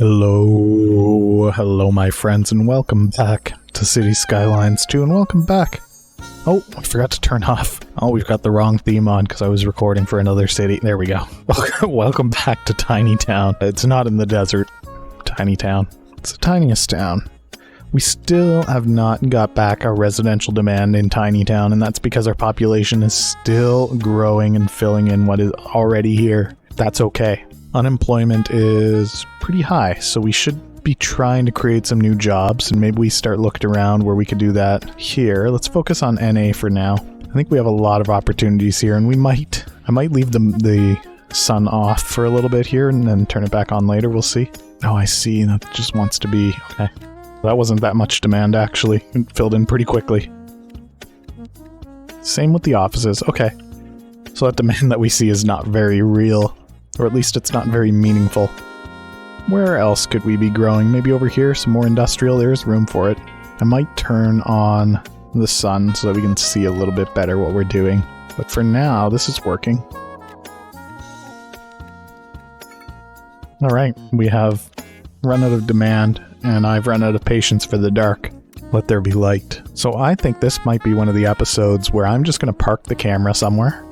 Hello my friends, and welcome back to Cities Skylines 2, and welcome back. Oh, I forgot to turn off. Oh, we've got the wrong theme on because I was recording for another city. There we go. Welcome back to Tiny Town. It's not in the desert. Tiny Town. It's the tiniest town. We still have not got back our residential demand in Tiny Town, and that's because our population is still growing and filling in what is already here. That's okay. Unemployment is pretty high, so we should be trying to create some new jobs, and maybe we start looking around where we could do that here. Let's focus on NA for now. I think we have a lot of opportunities here, and I might leave the sun off for a little bit here and then turn it back on later. We'll see. Oh, I see. That just wants to be... Okay. That wasn't that much demand, actually. It filled in pretty quickly. Same with the offices. Okay. So that demand that we see is not very real. Or at least it's not very meaningful. Where else could we be growing? Maybe over here, some more industrial. There's room for it. I might turn on the sun so that we can see a little bit better what we're doing. But for now, this is working. Alright, we have run out of demand, and I've run out of patience for the dark. Let there be light. So I think this might be one of the episodes where I'm just going to park the camera somewhere.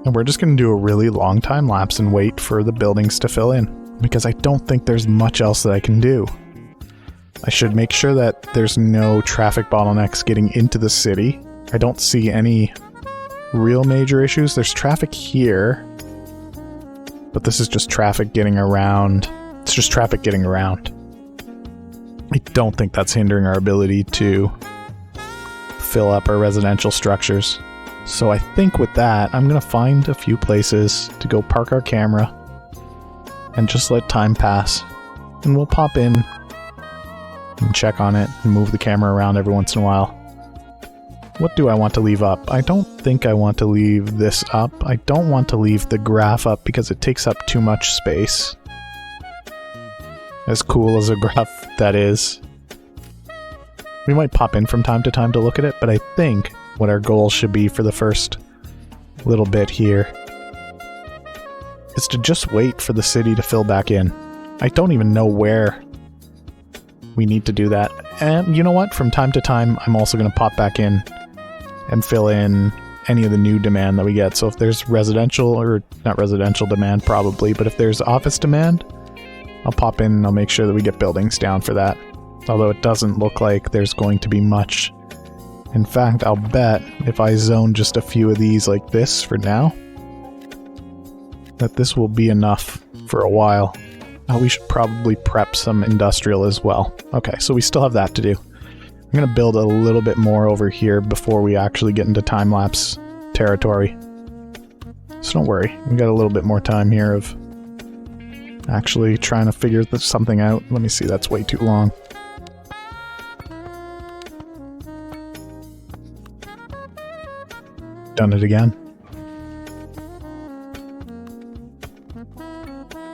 And we're just going to do a really long time lapse and wait for the buildings to fill in. Because I don't think there's much else that I can do. I should make sure that there's no traffic bottlenecks getting into the city. I don't see any real major issues. There's traffic here. But this is just traffic getting around. It's just traffic getting around. I don't think that's hindering our ability to fill up our residential structures. So I think with that, I'm going to find a few places to go park our camera and just let time pass. And we'll pop in and check on it and move the camera around every once in a while. What do I want to leave up? I don't think I want to leave this up. I don't want to leave the graph up because it takes up too much space. As cool as a graph that is. We might pop in from time to time to look at it, but I think what our goal should be for the first little bit here is to just wait for the city to fill back in. I don't even know where we need to do that. And you know what? From time to time, I'm also going to pop back in and fill in any of the new demand that we get. So if there's residential, or not residential demand probably, but if there's office demand, I'll pop in and I'll make sure that we get buildings down for that. Although it doesn't look like there's going to be much. In fact, I'll bet if I zone just a few of these like this for now, that this will be enough for a while. We should probably prep some industrial as well. Okay, so we still have that to do. I'm going to build a little bit more over here before we actually get into time-lapse territory. So don't worry, we've got a little bit more time here of actually trying to figure something out. Let me see, that's way too long. Done it again.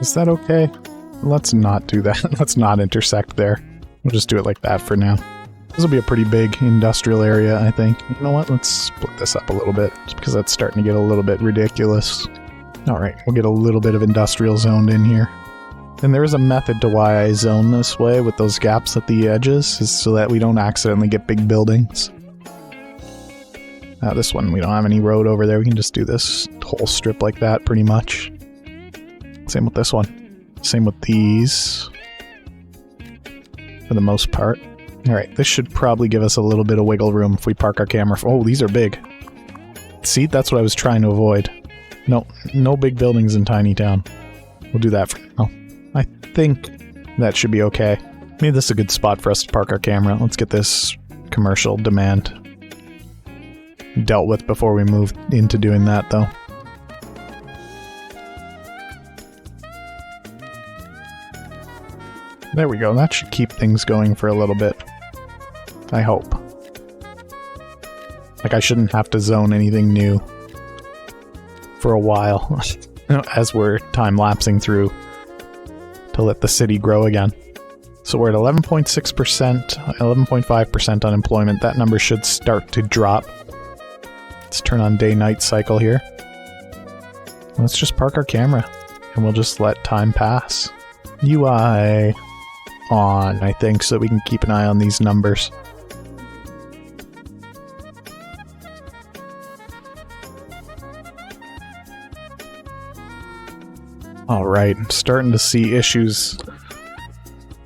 Is that okay? Let's not do that. Let's not intersect there. We'll just do it like that for now. This will be a pretty big industrial area, I think. You know what? Let's split this up a little bit, just because that's starting to get a little bit ridiculous. Alright, we'll get a little bit of industrial zoned in here. And there is a method to why I zone this way with those gaps at the edges, is so that we don't accidentally get big buildings. This one, we don't have any road over there. We can just do this whole strip like that, pretty much. Same with this one. Same with these. For the most part. Alright, this should probably give us a little bit of wiggle room if we park our camera. Oh, these are big. See, that's what I was trying to avoid. No big buildings in Tiny Town. We'll do that for now. I think that should be okay. Maybe this is a good spot for us to park our camera. Let's get this commercial demand dealt with before we move into doing that, though. There we go. That should keep things going for a little bit. I hope. Like, I shouldn't have to zone anything new for a while as we're time-lapsing through to let the city grow again. So we're at 11.6%, 11.5% unemployment. That number should start to drop. Let's turn on day-night cycle here. Let's just park our camera, and we'll just let time pass. UI on, I think, so we can keep an eye on these numbers. Alright, starting to see issues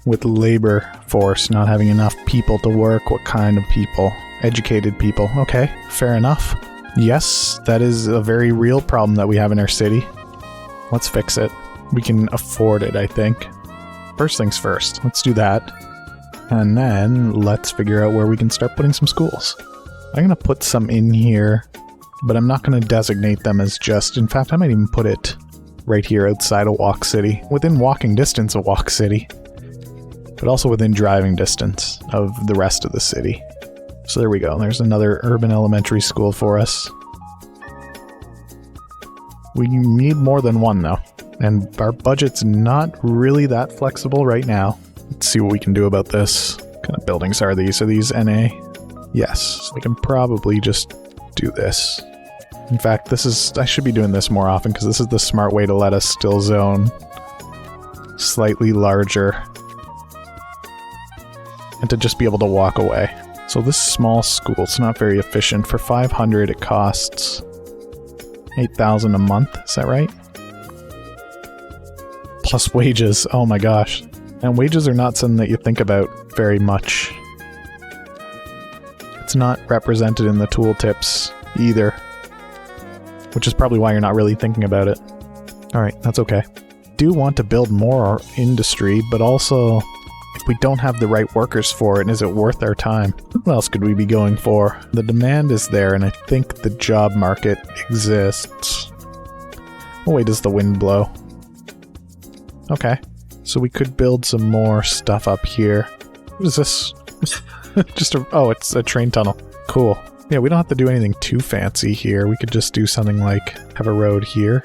with labor force, not having enough people to work. What kind of people? Educated people. Okay, fair enough. Yes, that is a very real problem that we have in our city. Let's fix it. We can afford it, I think. First things first, let's do that. And then let's figure out where we can start putting some schools. I'm going to put some in here, but I'm not going to designate them as just... In fact, I might even put it right here outside of Walk City. Within walking distance of Walk City. But also within driving distance of the rest of the city. So there we go. There's another urban elementary school for us. We need more than one, though. And our budget's not really that flexible right now. Let's see what we can do about this. What kind of buildings are these? Are these NA? Yes. We can probably just do this. In fact, this is... I should be doing this more often, because this is the smart way to let us still zone slightly larger. And to just be able to walk away. So this small school, it's not very efficient. For 500 it costs 8,000 a month, is that right? Plus wages, oh my gosh. And wages are not something that you think about very much. It's not represented in the tooltips either. Which is probably why you're not really thinking about it. Alright, that's okay. Do want to build more industry, but also... if we don't have the right workers for it, is it worth our time? What else could we be going for? The demand is there, and I think the job market exists. What way does the wind blow? Okay. So we could build some more stuff up here. What is this? Just a... oh, it's a train tunnel. Cool. Yeah, we don't have to do anything too fancy here. We could just do something like have a road here,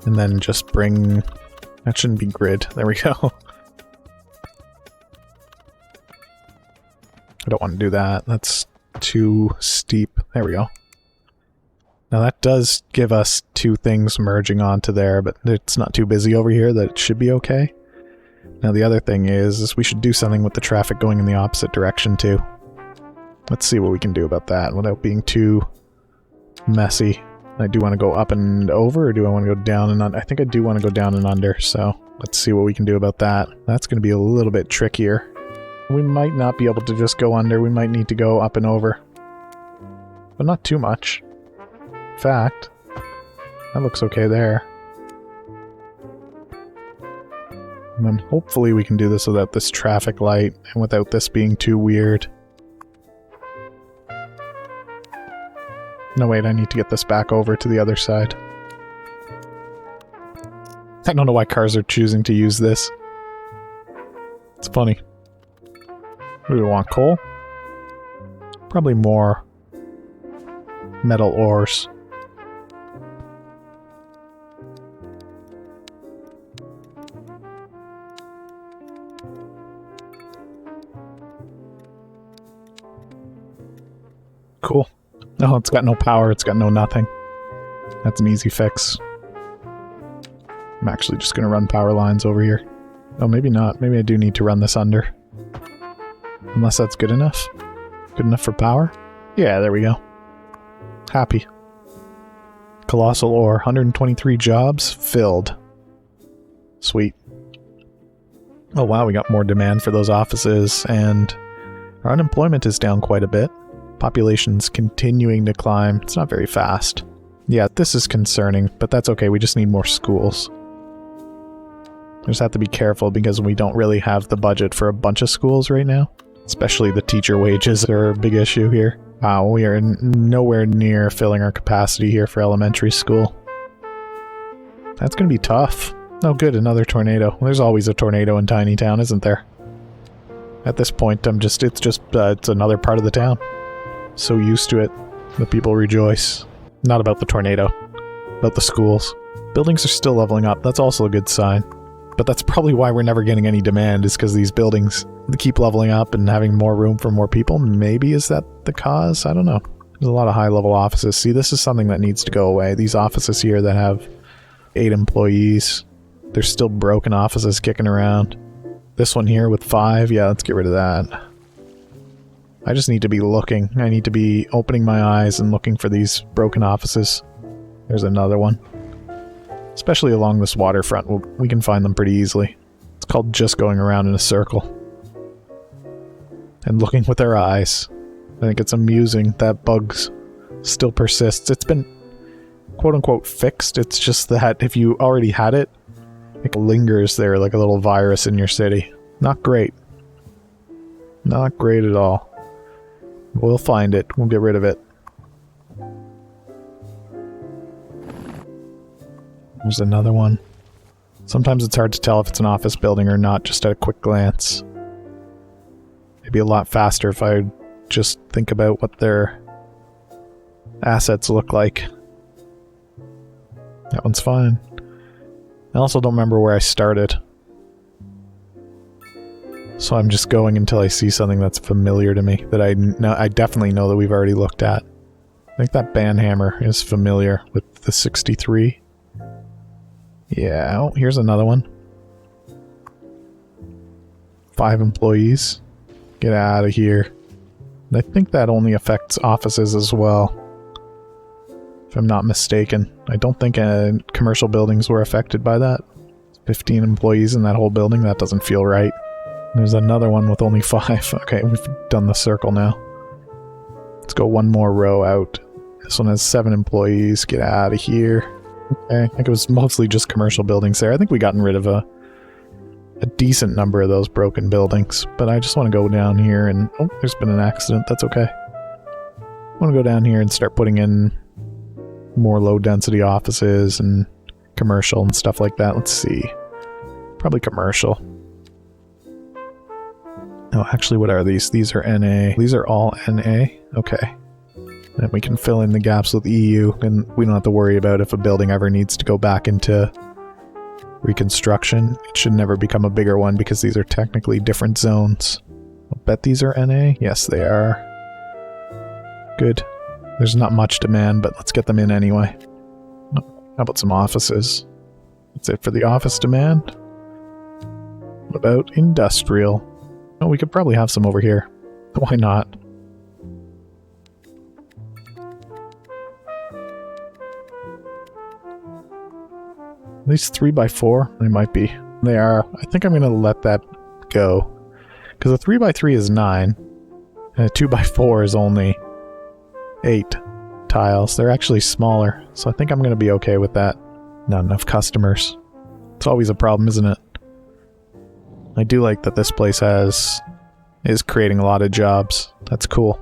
and then just bring... that shouldn't be grid. There we go. I don't want to do that. That's too steep. There we go. Now that does give us two things merging onto there, but it's not too busy over here that it should be okay. Now the other thing is we should do something with the traffic going in the opposite direction too. Let's see what we can do about that without being too messy. I do want to go up and over, or do I want to go down and under? I think I do want to go down and under, so let's see what we can do about that. That's going to be a little bit trickier. We might not be able to just go under, we might need to go up and over. But not too much. In fact, that looks okay there. And then hopefully we can do this without this traffic light, and without this being too weird. No, wait, I need to get this back over to the other side. I don't know why cars are choosing to use this. It's funny. What do we want? Coal? Probably more metal ores. Cool. Oh, it's got no power, it's got no nothing. That's an easy fix. I'm actually just gonna run power lines over here. Oh, maybe not. Maybe I do need to run this under. Unless that's good enough. Good enough for power? Yeah, there we go. Happy. Colossal ore. 123 jobs filled. Sweet. Oh wow, we got more demand for those offices, and our unemployment is down quite a bit. Population's continuing to climb. It's not very fast. Yeah, this is concerning, but that's okay. We just need more schools. We just have to be careful because we don't really have the budget for a bunch of schools right now. Especially the teacher wages are a big issue here. Wow, we are nowhere near filling our capacity here for elementary school. That's gonna be tough. Oh good, another tornado. There's always a tornado in Tiny Town, isn't there? At this point, it's another part of the town. So used to it. The people rejoice. Not about the tornado. About the schools. Buildings are still leveling up. That's also a good sign. But that's probably why we're never getting any demand, is because these buildings keep leveling up and having more room for more people. Maybe is that the cause? I don't know. There's a lot of high-level offices. See, this is something that needs to go away. These offices here that have 8 employees. There's still broken offices kicking around. This one here with 5, yeah, let's get rid of that. I just need to be looking. I need to be opening my eyes and looking for these broken offices. There's another one. Especially along this waterfront, we can find them pretty easily. It's called just going around in a circle. And looking with our eyes. I think it's amusing that bugs still persists. It's been quote-unquote fixed. It's just that if you already had it, it lingers there like a little virus in your city. Not great. Not great at all. We'll find it. We'll get rid of it. There's another one. Sometimes it's hard to tell if it's an office building or not just at a quick glance. It'd be a lot faster if I just think about what their assets look like. That one's fine. I also don't remember where I started. So I'm just going until I see something that's familiar to me, that I definitely know that we've already looked at. I think that banhammer is familiar with the 63. Yeah, oh, here's another one. 5 employees. Get out of here. I think that only affects offices as well, if I'm not mistaken. I don't think commercial buildings were affected by that. 15 employees in that whole building, that doesn't feel right. There's another one with only 5. Okay, we've done the circle now. Let's go one more row out. This one has 7 employees. Get out of here. Okay, I think it was mostly just commercial buildings there. I think we gotten rid of a decent number of those broken buildings, but I just want to go down here and... Oh, there's been an accident. That's okay. I want to go down here and start putting in more low-density offices and commercial and stuff like that. Let's see. Probably commercial. Oh, actually, what are these? These are NA. These are all NA? Okay. And we can fill in the gaps with EU, and we don't have to worry about if a building ever needs to go back into reconstruction. It should never become a bigger one because these are technically different zones. I'll bet these are NA? Yes, they are. Good. There's not much demand, but let's get them in anyway. How about some offices? That's it for the office demand. What about industrial? Oh, we could probably have some over here. Why not? At least 3x4? They might be. They are. I think I'm going to let that go. Because a 3x3 is 9. And a 2x4 is only 8 tiles. They're actually smaller. So I think I'm going to be okay with that. Not enough customers. It's always a problem, isn't it? I do like that this place is creating a lot of jobs. That's cool.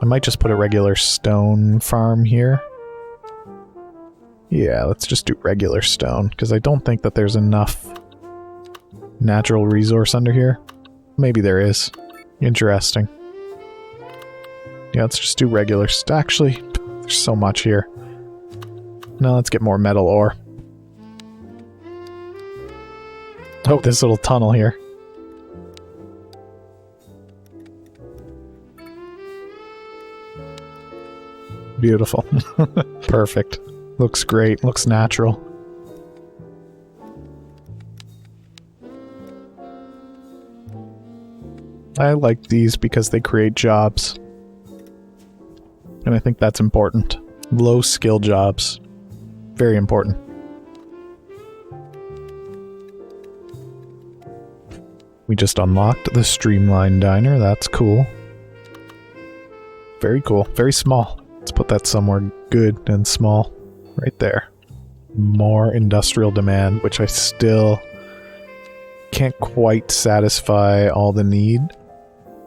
I might just put a regular stone farm here. Yeah, let's just do regular stone, because I don't think that there's enough natural resource under here. Maybe there is. Interesting. Yeah, let's just do regular actually, there's so much here. Now let's get more metal ore. Oh, this little tunnel here. Beautiful. Perfect. Looks great. Looks natural. I like these because they create jobs. And I think that's important. Low skill jobs. Very important. We just unlocked the Streamline Diner. That's cool. Very cool. Very small. Let's put that somewhere good and small. Right there. More industrial demand, which I still can't quite satisfy all the need.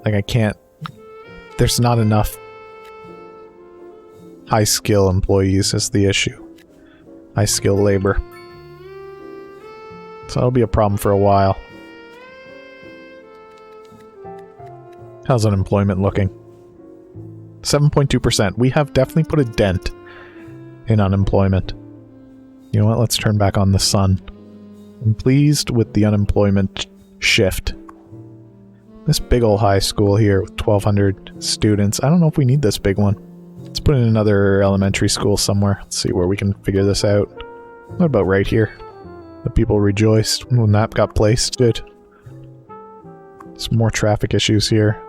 Like, I can't... There's not enough high-skill employees is the issue. High-skill labor. So that'll be a problem for a while. How's unemployment looking? 7.2%. We have definitely put a dent in unemployment. You know what? Let's turn back on the sun. I'm pleased with the unemployment shift. This big old high school here with 1,200 students. I don't know if we need this big one. Let's put in another elementary school somewhere. Let's see where we can figure this out. What about right here? The people rejoiced when that got placed. Good. Some more traffic issues here.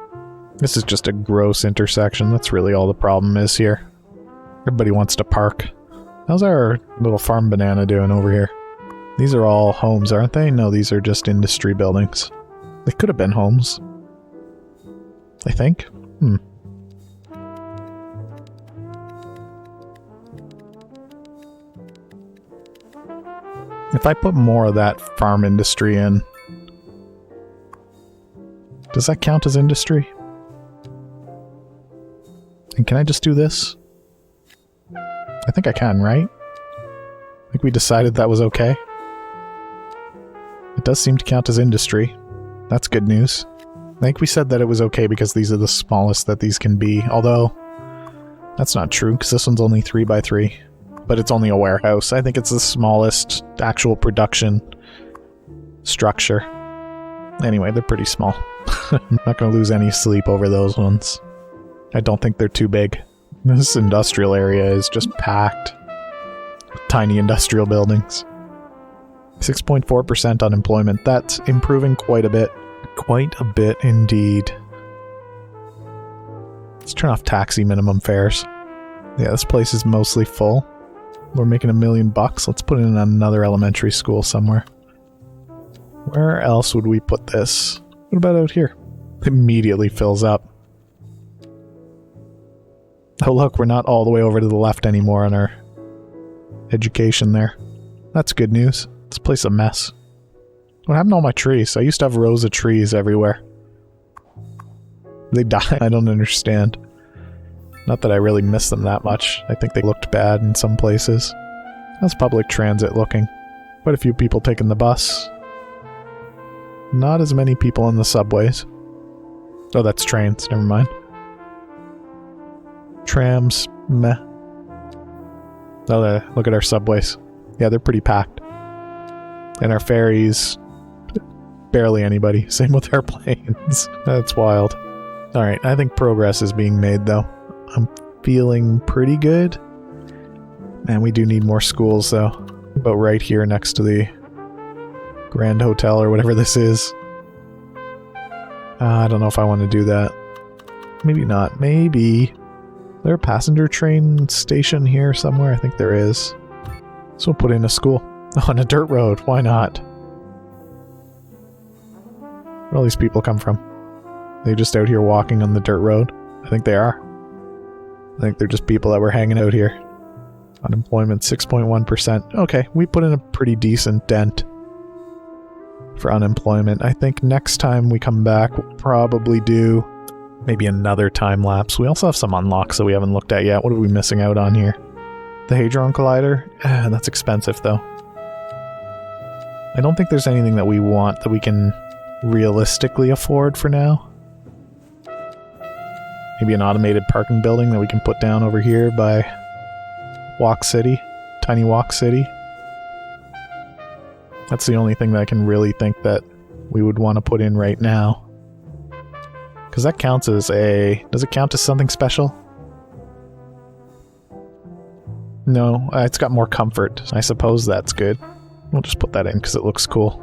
This is just a gross intersection. That's really all the problem is here. Everybody wants to park. How's our little farm banana doing over here? These are all homes, aren't they? No, these are just industry buildings. They could have been homes. I think. If I put more of that farm industry in, does that count as industry? And can I just do this? I think I can, right? I think we decided that was okay. It does seem to count as industry. That's good news. I think we said that it was okay because these are the smallest that these can be, although that's not true because this one's only 3 by 3. But it's only a warehouse. I think it's the smallest actual production structure. Anyway, they're pretty small. I'm not going to lose any sleep over those ones. I don't think they're too big. This industrial area is just packed with tiny industrial buildings. 6.4% unemployment. That's improving quite a bit. Quite a bit indeed. Let's turn off taxi minimum fares. Yeah, this place is mostly full. We're making $1 million. Let's put it in another elementary school somewhere. Where else would we put this? What about out here? It immediately fills up. Oh look, we're not all the way over to the left anymore on our education there. That's good news. This place is a mess. What happened to all my trees? I used to have rows of trees everywhere. They died. I don't understand. Not that I really miss them that much. I think they looked bad in some places. How's public transit looking? Quite a few people taking the bus. Not as many people on the subways. Oh, that's trains. Never mind. Trams, meh. Oh, look at our subways. Yeah, they're pretty packed. And our ferries, barely anybody. Same with our planes. That's wild. Alright, I think progress is being made though. I'm feeling pretty good. Man, we do need more schools though. About right here next to the Grand Hotel or whatever this is. I don't know if I want to do that. Maybe not. Maybe. Is there a passenger train station here somewhere? I think there is. So we'll put in a school. On a dirt road. Why not? Where all these people come from? They just out here walking on the dirt road? I think they are. I think they're just people that were hanging out here. Unemployment 6.1%. Okay, we put in a pretty decent dent for unemployment. I think next time we come back, we'll probably do maybe another time-lapse. We also have some unlocks that we haven't looked at yet. What are we missing out on here? The Hadron Collider? That's expensive, though. I don't think there's anything that we want that we can realistically afford for now. Maybe an automated parking building that we can put down over here by Walk City. Tiny Walk City. That's the only thing that I can really think that we would want to put in right now. Because that counts as a... Does it count as something special? No, it's got more comfort. I suppose that's good. We'll just put that in because it looks cool.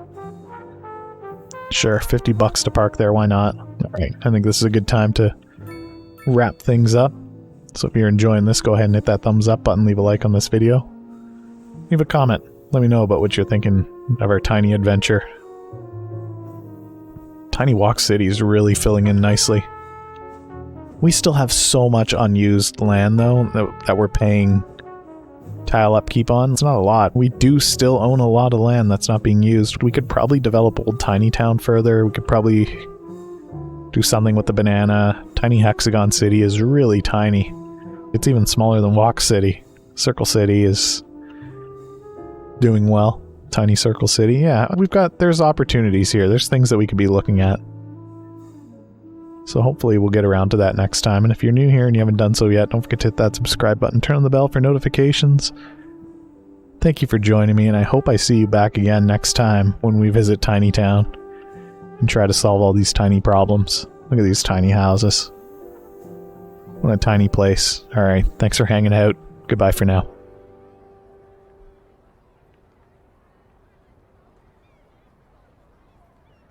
Sure, $50 to park there, why not? Alright, I think this is a good time to wrap things up. So if you're enjoying this, go ahead and hit that thumbs up button, leave a like on this video. Leave a comment. Let me know about what you're thinking of our tiny adventure. Tiny Walk City is really filling in nicely. We still have so much unused land, though, that we're paying tile upkeep on. It's not a lot. We do still own a lot of land that's not being used. We could probably develop Old Tiny Town further. We could probably do something with the banana. Tiny Hexagon City is really tiny. It's even smaller than Walk City. Circle City is doing well. Tiny Circle City. Yeah, there's opportunities here. There's things that we could be looking at. So hopefully we'll get around to that next time. And if you're new here and you haven't done so yet, don't forget to hit that subscribe button, turn on the bell for notifications. Thank you for joining me, and I hope I see you back again next time when we visit Tiny Town and try to solve all these tiny problems. Look at these tiny houses. What a tiny place. Alright, thanks for hanging out. Goodbye for now.